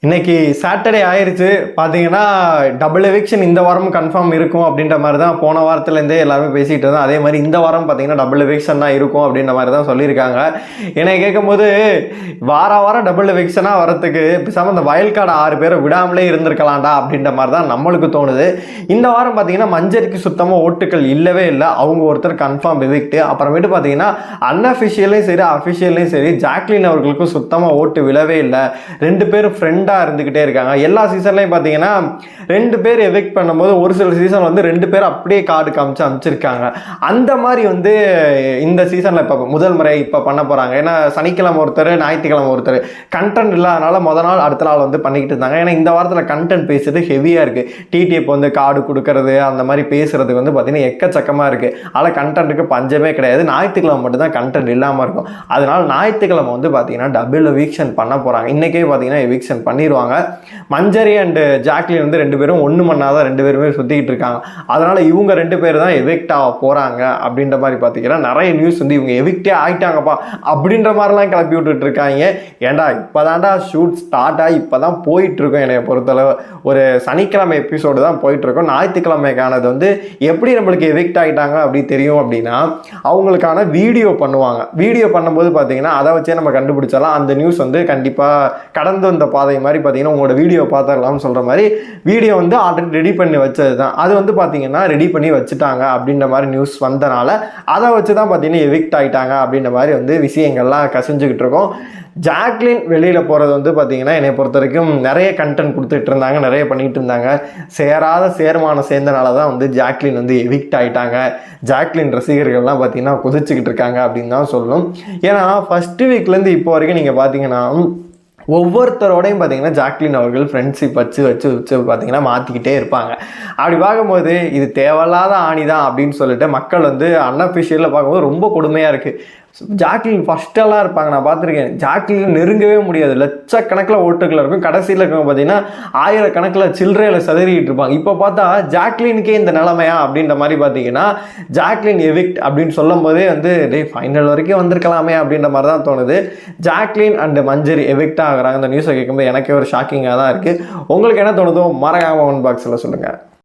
இன்னைக்கு சாட்டர்டே ஆயிருச்சு பார்த்தீங்கன்னா டபுள் எவிக்ஷன் இந்த வாரமும் கன்ஃபார்ம் இருக்கும் அப்படின்ற மாதிரி தான் போன வாரத்துலேருந்தே எல்லாருமே பேசிகிட்டு இருந்தோம். அதே மாதிரி இந்த வாரம் பார்த்தீங்கன்னா டபுள் எவிக்ஷன் தான் இருக்கும் அப்படின்ற மாதிரி தான் சொல்லியிருக்காங்க. என்னை கேட்கும்போது வாரம் டபுள் எவிக்ஷனாக வரத்துக்கு பேசாமல் இந்த வயல்காடு 6 பேரை விடாமலே இருந்திருக்கலாம்டா அப்படின்ற மாதிரி தான் நம்மளுக்கு தோணுது. இந்த வாரம் பார்த்தீங்கன்னா மஞ்சரிக்கு சுத்தமாக ஓட்டுகள் இல்லவே இல்லை. அவங்க ஒருத்தர் கன்ஃபார்ம் எவிக்ட். அப்புறமேட்டு பார்த்தீங்கன்னா அன்அஃபிஷியலையும் சரி அஃபிஷியலையும் சரி ஜாக்லின் அவர்களுக்கும் சுத்தமாக ஓட்டு விழவே இல்லை. 2 பேரும் ஃப்ரெண்டாக இருந்துகிட்டே இருக்காங்க. எல்லா சீசன்லையும் பார்த்தீங்கன்னா 2 பேர் எவிக்ட் பண்ணும்போது ஒரு சில சீசன் வந்து 2 பேர் அப்படியே கார்டு காமிச்சு அமைச்சிருக்காங்க. அந்த மாதிரி வந்து இந்த சீசன்ல இப்போ முதல் முறை இப்போ பண்ண போறாங்க. ஏன்னா சனிக்கிழமை ஒருத்தர் ஞாயிற்றுக்கிழமை ஒருத்தர் கண்டென்ட் இல்லாதனால முதல் நாள் அடுத்த நாள் வந்து பண்ணிக்கிட்டு இருந்தாங்க. ஏன்னா இந்த வாரத்தில் கண்டென்ட் பேசுறது ஹெவியாக இருக்கு. டிடிஎஃப் வந்து கார்டு கொடுக்கறது அந்த மாதிரி பேசுறதுக்கு வந்து பார்த்தீங்கன்னா எக்கச்சக்கமாக இருக்கு. அதில் கண்டென்ட்டுக்கு பஞ்சமே கிடையாது. ஞாயிற்றுக்கிழமை மட்டும் தான் கண்டென்ட் இல்லாமல் இருக்கும். அதனால ஞாயிற்றுக்கிழமை வந்து பார்த்தீங்கன்னா டபுள் எவிக்ஷன் பண்ண போறாங்க. இன்னைக்கே பார்த்தீங்கன்னா எவிக்ஷன் பண்ணிடுவாங்க. மஞ்சரி அண்ட் ஜாக்லின் வந்து 2 பேரும் ஒன்று மண்ணாதான் 2 பேருமே சுத்திக்கிட்டு இருக்காங்க. அதனால இவங்க 2 பேர் தான் எவிக்ட் ஆக போறாங்க அப்படின்ற மாதிரி பார்த்தீங்கன்னா நிறைய நியூஸ் வந்து இவங்க எவிக்டே ஆயிட்டாங்கப்பா அப்படின்ற மாதிரிலாம் கிளப்பி விட்டுட்டு இருக்காங்க. ஏண்டா இப்போதான்டா ஷூட் ஸ்டார்ட் ஆகி இப்போதான் போயிட்டு இருக்கோம். என்னை பொறுத்தளவு ஒரு சனிக்கிழமை எபிசோடு தான் போயிட்டு இருக்கோம். ஞாயிற்றுக்கிழமைக்கானது வந்து எப்படி நம்மளுக்கு எவிக்ட் ஆகிட்டாங்க அப்படி தெரியும் அப்படின்னா அவங்களுக்கான வீடியோ பண்ணுவாங்க. வீடியோ பண்ணும்போது பார்த்தீங்கன்னா அதை வச்சே நம்ம கண்டுபிடிச்சாலாம் அந்த நியூஸ் வந்து கண்டிப்பாக கடந்து வந்த பாதை மாதிரி பார்த்தீங்கன்னா உங்களோட வீடியோ பார்த்துடலாம்னு சொல்கிற மாதிரி வீடியோ வந்து ஆல்ரெடி ரெடி பண்ணி வச்சது தான். அது வந்து பார்த்தீங்கன்னா ரெடி பண்ணி வச்சுட்டாங்க அப்படின்ற மாதிரி நியூஸ் வந்தனால அதை வச்சு தான் பார்த்தீங்கன்னா எவிக்ட் ஆகிட்டாங்க அப்படின்ற மாதிரி வந்து விஷயங்கள்லாம் கசிஞ்சுக்கிட்டு இருக்கோம். ஜாக்லின் வெளியில் போகிறது வந்து பார்த்தீங்கன்னா என்னை பொறுத்த வரைக்கும் நிறைய கண்டென்ட் கொடுத்துட்டு இருந்தாங்க, நிறைய பண்ணிட்டு இருந்தாங்க. சேராத சேர்மானம் சேர்ந்தனால தான் வந்து ஜாக்லின் வந்து எவிக்ட் ஆகிட்டாங்க. ஜாக்லின் ரசிகர்கள்லாம் பார்த்தீங்கன்னா குதிச்சுக்கிட்டு இருக்காங்க அப்படின்னு தான் சொல்லணும். ஏன்னா ஃபர்ஸ்ட் வீக்லேருந்து இப்போ வரைக்கும் நீங்கள் பார்த்தீங்கன்னா ஒவ்வொருத்தரோடையும் பார்த்தீங்கன்னா ஜாக்லின் அவர்கள் ஃப்ரெண்ட்ஷிப் வச்சு பார்த்தீங்கன்னா மாற்றிக்கிட்டே இருப்பாங்க. அப்படி பார்க்கும்போது இது தேவையில்லாத ஆணி தான் அப்படின்னு சொல்லிட்டு மக்கள் வந்து அன்அஃபிஷியலில் பார்க்கும்போது ரொம்ப கொடுமையாக இருக்குது. ஜாக்லின் ஃபஸ்ட்டெல்லாம் இருப்பாங்க, நான் பார்த்துருக்கேன். ஜாக்லின் நெருங்கவே முடியாது, லட்சக்கணக்கில் ஓட்டுகள் இருக்கும். கடைசியில் இருக்கவங்க பார்த்தீங்கன்னா 1000 கணக்கில் சில்லறையில் சதறிக்கிட்டு இருப்பாங்க. இப்போ பார்த்தா ஜாக்லினுக்கே இந்த நிலைமையா அப்படின்ற மாதிரி பார்த்தீங்கன்னா ஜாக்லின் எவிக்ட் அப்படின்னு சொல்லும் போதே வந்து ஃபைனல் வரைக்கும் வந்திருக்கலாமே அப்படின்ற மாதிரி தான் தோணுது. ஜாக்லின் அண்ட் மஞ்சரி எவிக்ட் ஆகுறாங்க. இந்த நியூஸை கேட்கும்போது எனக்கே ஒரு ஷாக்கிங்காக தான் இருக்குது. உங்களுக்கு என்ன தோணுதோ மறக்காம கமெண்ட் பாக்ஸில் சொல்லுங்கள்.